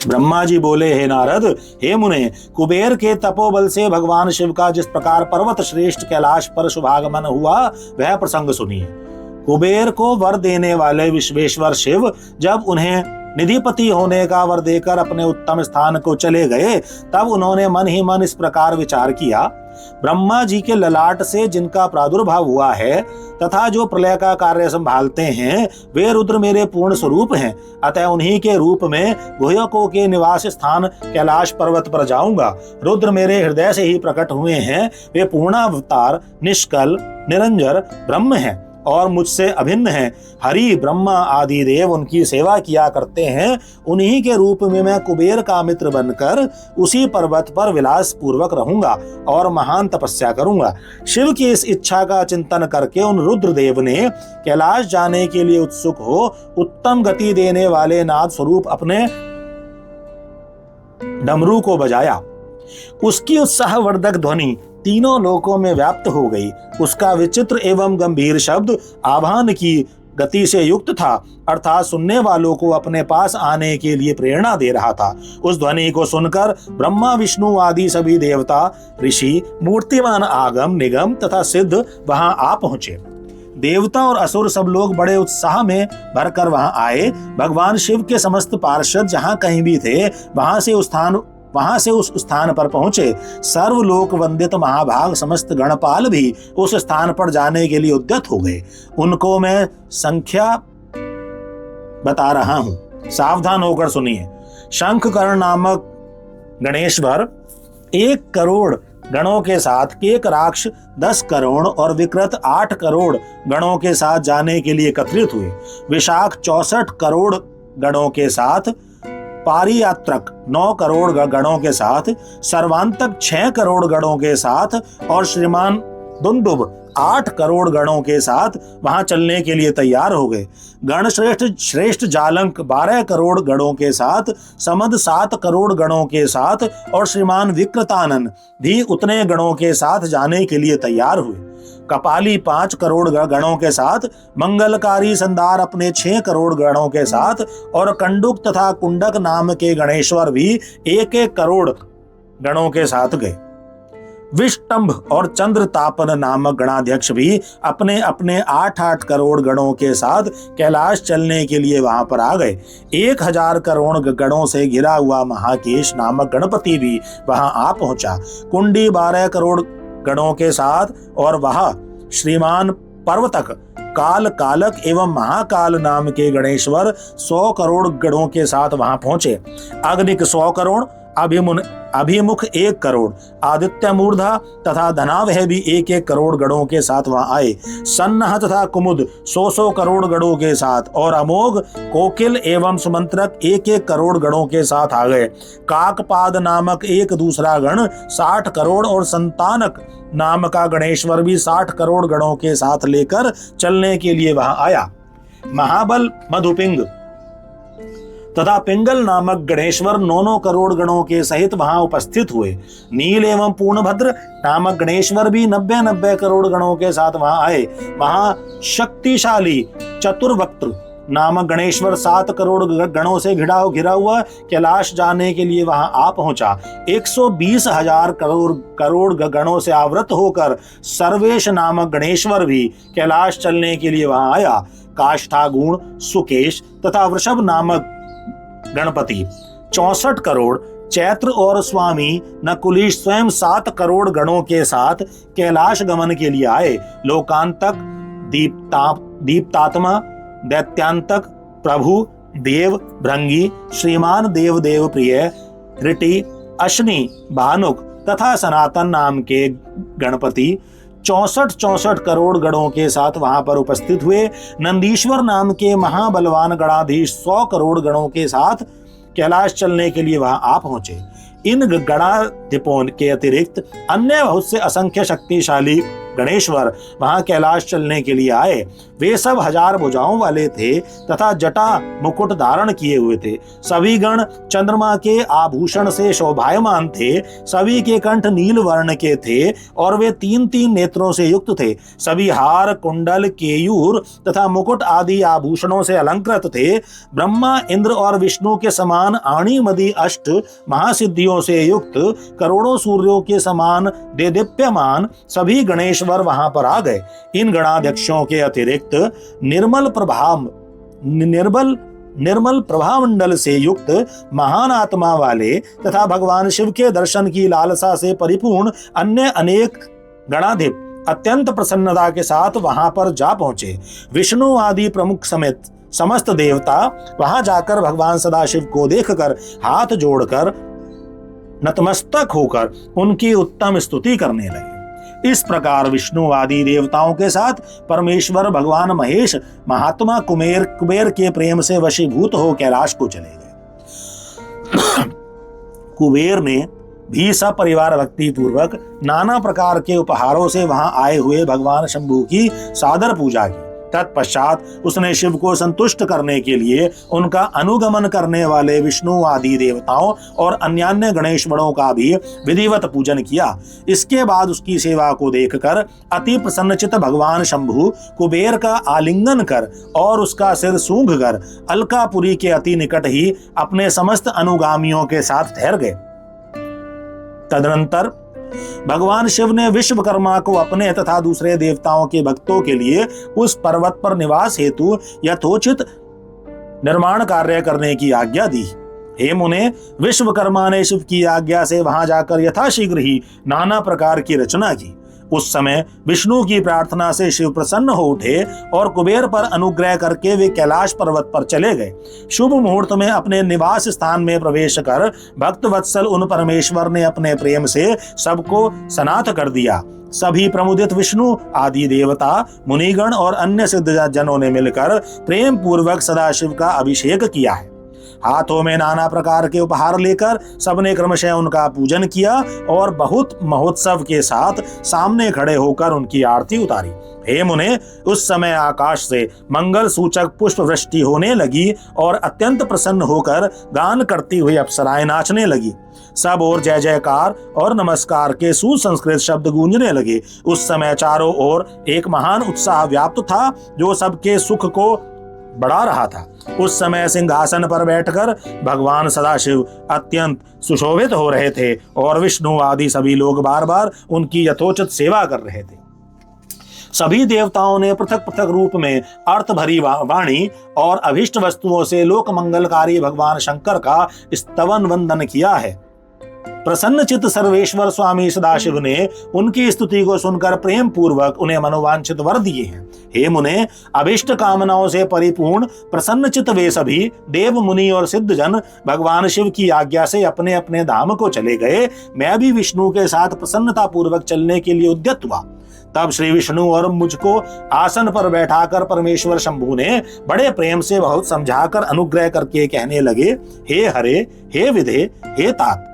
ब्रह्मा जी बोले, हे नारद, हे मुने, कुबेर के तपोबल से भगवान शिव का जिस प्रकार पर्वत श्रेष्ठ कैलाश पर शुभागमन हुआ वह प्रसंग सुनिए। कुबेर को वर देने वाले विश्वेश्वर शिव जब उन्हें निधिपति होने का वर देकर अपने उत्तम स्थान को चले गए, तब उन्होंने मन ही मन इस प्रकार विचार किया, ब्रह्मा जी के ललाट से जिनका प्रादुर्भाव हुआ है तथा जो प्रलय का कार्य संभालते हैं, वे रुद्र मेरे पूर्ण स्वरूप हैं। अतः उन्हीं के रूप में गुह्यकों के निवास स्थान कैलाश पर्वत पर जाऊंगा। रुद्र मेरे हृदय से ही प्रकट हुए हैं। वे पूर्णावतार, निष्कल, निरंजर ब्रह्म हैं और मुझसे अभिन्न हैं। हरि, ब्रह्मा आदि देव उनकी सेवा किया करते हैं। उन्हीं के रूप में मैं कुबेर का मित्र बनकर उसी पर्वत पर विलास पूर्वक रहूंगा और महान तपस्या करूंगा। शिव की इस इच्छा का चिंतन करके उन रुद्रदेव ने कैलाश जाने के लिए उत्सुक हो उत्तम गति देने वाले नाद स्वरूप अपने डमरू को बजाया। उसकी उत्साहवर्धक ध्वनि तीनों लोकों में व्याप्त हो गई। उसका विचित्र एवं गंभीर शब्द आवाहन की गति से युक्त था, अर्थात सुनने वालों को अपने पास आने के लिए प्रेरणा दे रहा था। उस ध्वनि को सुनकर ब्रह्मा, विष्णु आदि सभी देवता, ऋषि, मूर्तिमान आगम, निगम तथा सिद्ध वहां आ पहुंचे। देवता और असुर सब लोग बड़े उत्साह में भरकर वहां आए। भगवान शिव के समस्त पार्षद जहां कहीं भी थे वहां से उस स्थान पर पहुंचे। सर्वलोक वंदित महाभाग समस्त गणपाल भी उस स्थान पर जाने के लिए उद्यत हो गए। उनको मैं संख्या बता रहा हूं, सावधान होकर सुनिए। शंखकर्ण नामक गणेश्वर 1 करोड़ गणों के साथ, केक राक्ष 10 करोड़ और विकृत 8 करोड़ गणों के साथ जाने के लिए एकत्रित हुए। विशाख 64 करोड़ गणों के साथ, पारियात्रक 9 करोड़ गणों के साथ, सर्वांतक 6 करोड़ गणों के साथ और श्रीमान दुंदुभ 8 करोड़ गणों के साथ वहां चलने के लिए तैयार हो गए। गण श्रेष्ठ जालंक 12 करोड़ गणों के साथ, समद 7 करोड़ गणों के साथ और श्रीमान विकृतानन भी उतने गणों के साथ जाने के लिए तैयार हुए। कपाली 5 करोड़ गणों के साथ, मंगलकारी संदार अपने 6 करोड़ गणों के साथ और कंडुक तथा कुंडक नाम के गणेश्वर भी 1-1 करोड़ गणों के साथ गए। विष्टंभ और चंद्रतापन नामक गणाध्यक्ष भी अपने अपने 8-8 करोड़ गणों के साथ कैलाश चलने के लिए वहां पर आ गए। 1000 करोड़ गणों से घिरा हुआ महाकेश नामक गणपति भी वहां आ पहुंचा। कुंडी 12 करोड़ गणों के साथ और वह श्रीमान पर्वतक, काल कालक एवं महाकाल नाम के गणेश्वर 100 करोड़ गणों के साथ वहां पहुंचे। अग्निक 100 करोड़, अभिमुख 1 करोड़, आदित्य मूर्धा तथा धनावह भी 1-1 करोड़ गणों के साथ वहां आए। सन्नह तथा कुमुद 100 करोड़ गणों के साथ और अमोघ, कोकिल एवं सुमंत्रक 1-1 करोड़ गणों के साथ आ गए। काकपाद नामक एक दूसरा गण 60 करोड़ और संतानक नाम का गणेश्वर भी 60 करोड़ गणों के साथ लेकर चलने के लिए वहां आया। महाबल, मधुपिंग तथा पिंगल नामक गणेश्वर 9 करोड़ गणों के सहित वहां उपस्थित हुए। नील एवं पूर्णभद्र नामक गणेश्वर भी 90-90 करोड़ गणों के साथ वहां आए। वहां शक्तिशाली चतुर्वक्त्र नामक गणेश्वर 7 करोड़ गणों से घिरा हुआ कैलाश जाने के लिए वहां आ पहुंचा। 120,000 करोड़ गणों से आवृत होकर सर्वेश नामक गणेश्वर भी कैलाश चलने के लिए वहां आया। काष्ठागुण, सुकेश तथा वृषभ नामक गणपति 64 करोड़, चैत्र और स्वामी नकुलीश स्वयं 7 करोड़ गणों के साथ कैलाश गमन के लिए आए। लोकांतक, दीप्तात्मा, दैत्यांतक, प्रभु, देव, भृंगी, श्रीमान देव प्रिय, ऋटि, अश्नि, भानुक तथा सनातन नाम के गणपति 64 करोड़ गणों के साथ वहां पर उपस्थित हुए। नंदीश्वर नाम के महाबलवान गणाधीश 100 करोड़ गणों के साथ कैलाश चलने के लिए वहां आ पहुंचे। इन गणाधिपों के अतिरिक्त अन्य बहुत से असंख्य शक्तिशाली गणेश्वर वहां कैलाश चलने के लिए आए। वे सब 1000 भुजाओं वाले थे तथा जटा मुकुट धारण किए हुए थे। सभी गण चंद्रमा के आभूषण से शोभायमान थे। सभी के कंठ नील वर्ण के थे और वे 3-3 नेत्रों से युक्त थे। सभी हार, कुंडल, केयूर तथा मुकुट आदि आभूषणों से अलंकृत थे। ब्रह्मा, इंद्र और विष्णु के समान आणिमदि अष्ट महासिद्धियों से युक्त करोड़ों सूर्यों के समान देदीप्यमान सभी गणेश्वर वहां पर आ गए। इन गणाध्यक्षों के अतिरिक्त निर्मल प्रभामंडल से युक्त महान आत्मा वाले तथा भगवान शिव के दर्शन की लालसा से परिपूर्ण अन्य अनेक गणाधिप अत्यंत प्रसन्नता के साथ वहां पर जा पहुंचे। विष्णु आदि प्रमुख समेत समस्त देवता वहां जाकर भगवान सदाशिव को देखकर हाथ जोड़कर नतमस्तक होकर उनकी उत्तम स्तुति करने लगे। इस प्रकार विष्णु आदि देवताओं के साथ परमेश्वर भगवान महेश महात्मा कुबेर के प्रेम से वशीभूत हो कैलाश को चले गए। कुबेर ने भी सपरिवार भक्ति पूर्वक नाना प्रकार के उपहारों से वहां आए हुए भगवान शंभू की सादर पूजा की। तत्पश्चात उसने शिव को संतुष्ट करने के लिए उनका अनुगमन करने वाले विष्णु आदि देवताओं और अन्यान्य गणेश्वरों का भी विधिवत पूजन किया। इसके बाद उसकी सेवा को देखकर अति प्रसन्नचित भगवान शंभु कुबेर का आलिंगन कर और उसका सिर सूंघ कर अलकापुरी के अति निकट ही अपने समस्त अनुगामियों के साथ ठहर गए। तदनंतर भगवान शिव ने विश्वकर्मा को अपने तथा दूसरे देवताओं के भक्तों के लिए उस पर्वत पर निवास हेतु यथोचित निर्माण कार्य करने की आज्ञा दी। हे मुने, विश्वकर्मा ने शिव की आज्ञा से वहां जाकर यथाशीघ्र ही नाना प्रकार की रचना की। उस समय विष्णु की प्रार्थना से शिव प्रसन्न हो उठे और कुबेर पर अनुग्रह करके वे कैलाश पर्वत पर चले गए। शुभ मुहूर्त में अपने निवास स्थान में प्रवेश कर भक्त वत्सल उन परमेश्वर ने अपने प्रेम से सबको सनाथ कर दिया। सभी प्रमुदित विष्णु आदि देवता, मुनिगण और अन्य सिद्ध जनों ने मिलकर प्रेम पूर्वक सदाशिव का अभिषेक किया है। हाथों में नाना प्रकार के उपहार लेकर सबने क्रमशः उनका पूजन किया और बहुत महोत्सव के साथ सामने खड़े होकर उनकी आरती उतारी। हे मुने, उस समय आकाश से मंगल सूचक पुष्प वृष्टि होने लगी और अत्यंत प्रसन्न होकर गान करती हुई अप्सराएं नाचने लगी। सब ओर जय जयकार और नमस्कार के सुसंस्कृत शब्द गूंजने लगे। उस समय चारों ओर एक महान उत्साह व्याप्त था जो सबके सुख को बढ़ा रहा था। उस समय सिंहासन पर बैठकर भगवान सदाशिव अत्यंत सुशोभित हो रहे थे और विष्णु आदि सभी लोग बार बार उनकी यथोचित सेवा कर रहे थे। सभी देवताओं ने पृथक पृथक रूप में अर्थ भरी वाणी और अभिष्ट वस्तुओं से लोक मंगलकारी भगवान शंकर का स्तवन वंदन किया है। प्रसन्नचित सर्वेश्वर स्वामी सदाशिव ने उनकी स्तुति को सुनकर प्रेम पूर्वक उन्हें मनोवांछित वर दिए हैं। हे मुने, अभिष्ट कामनाओं से परिपूर्ण प्रसन्नचित वे सभी देव, मुनि और सिद्ध जन भगवान शिव की आज्ञा से अपने अपने धाम को चले गए। मैं भी विष्णु के साथ प्रसन्नता पूर्वक चलने के लिए उद्यत हुआ। तब श्री विष्णु और मुझको आसन पर बैठाकर परमेश्वर शंभु ने बड़े प्रेम से बहुत समझाकर अनुग्रह करके कहने लगे, हे हरे, हे विधे, हे तात,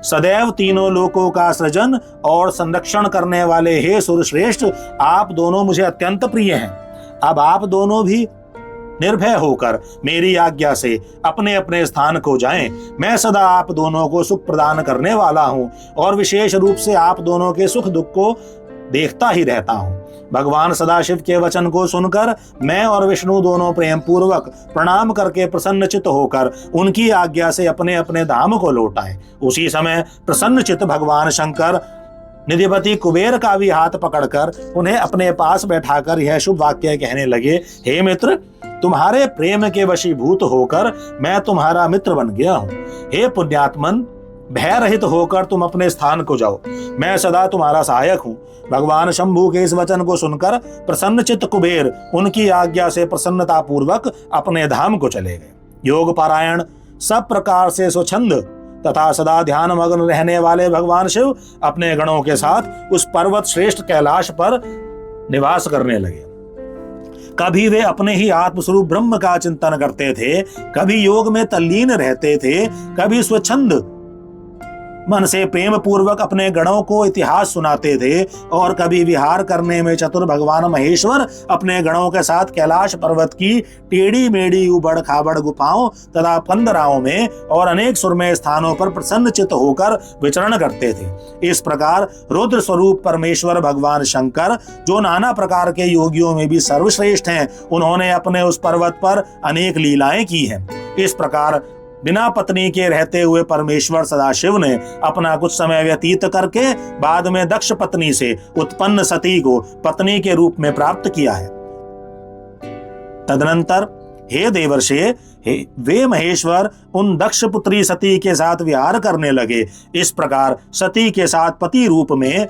सदैव तीनों लोकों का सृजन और संरक्षण करने वाले हे सुरश्रेष्ठ, आप दोनों मुझे अत्यंत प्रिय हैं। अब आप दोनों भी निर्भय होकर मेरी आज्ञा से अपने अपने स्थान को जाएं। मैं सदा आप दोनों को सुख प्रदान करने वाला हूं और विशेष रूप से आप दोनों के सुख दुख को देखता ही रहता हूं। भगवान सदाशिव के वचन को सुनकर मैं और विष्णु दोनों प्रेम पूर्वक प्रणाम करके प्रसन्नचित होकर उनकी आज्ञा से अपने अपने धाम को लौट आए। उसी समय प्रसन्नचित भगवान शंकर निधिपति कुबेर का भी हाथ पकड़कर उन्हें अपने पास बैठाकर यह शुभ वाक्य कहने लगे, हे मित्र, तुम्हारे प्रेम के वशीभूत होकर मैं तुम्हारा मित्र बन गया हूँ। हे पुण्यात्मन, भय रहित होकर तुम अपने स्थान को जाओ, मैं सदा तुम्हारा सहायक हूँ। भगवान शंभु के इस वचन को सुनकर प्रसन्नचित्त कुबेर उनकी आज्ञा से प्रसन्नता पूर्वक अपने धाम को चले गए। योग पारायण सब प्रकार से स्वच्छंद तथा सदा ध्यान मग्न रहने वाले भगवान शिव अपने गणों के साथ उस पर्वत श्रेष्ठ कैलाश पर निवास करने लगे। कभी वे अपने ही आत्मस्वरूप ब्रह्म का चिंतन करते थे, कभी योग में तल्लीन रहते थे, कभी स्वच्छंद मन से प्रेम पूर्वक अपने गणों को इतिहास सुनाते थे और कभी विहार करने में चतुर भगवान महेश्वर अपने गणों के साथ कैलाश पर्वत की टेढ़ी मेढ़ी उबड़ खाबड़ गुफाओं तथा पंदराओं में और अनेक सुरमय स्थानों पर प्रसन्न चित्त होकर विचरण करते थे। इस प्रकार रुद्र स्वरूप परमेश्वर भगवान शंकर, जो नाना प्रकार के योगियों में भी सर्वश्रेष्ठ हैं, उन्होंने अपने उस पर्वत पर अनेक लीलाएं की हैं। इस प्रकार बिना पत्नी के रहते हुए परमेश्वर सदाशिव ने अपना कुछ समय व्यतीत करके बाद में दक्ष पत्नी से उत्पन्न सती को पत्नी के रूप में प्राप्त किया है। तदनंतर हे देवर्षि, वे महेश्वर उन दक्ष पुत्री सती के साथ विहार करने लगे। इस प्रकार सती के साथ पति रूप में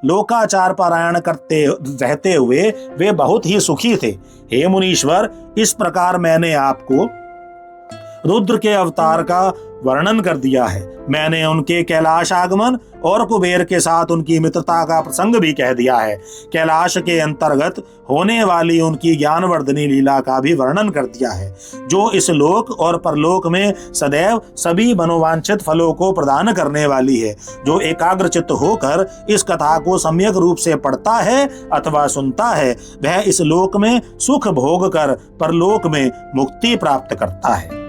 लोकाचार पारायण करते रहते हुए वे बहुत ही सुखी थे। हे मुनीश्वर, इस प्रकार मैंने आपको रुद्र के अवतार का वर्णन कर दिया है। मैंने उनके कैलाश आगमन और कुबेर के साथ उनकी मित्रता का प्रसंग भी कह दिया है। कैलाश के अंतर्गत होने वाली उनकी ज्ञानवर्धनी लीला का भी वर्णन कर दिया है, जो इस लोक और परलोक में सदैव सभी मनोवांछित फलों को प्रदान करने वाली है। जो एकाग्रचित्त होकर इस कथा को सम्यक रूप से पढ़ता है अथवा सुनता है, वह इस लोक में सुख भोग कर परलोक में मुक्ति प्राप्त करता है।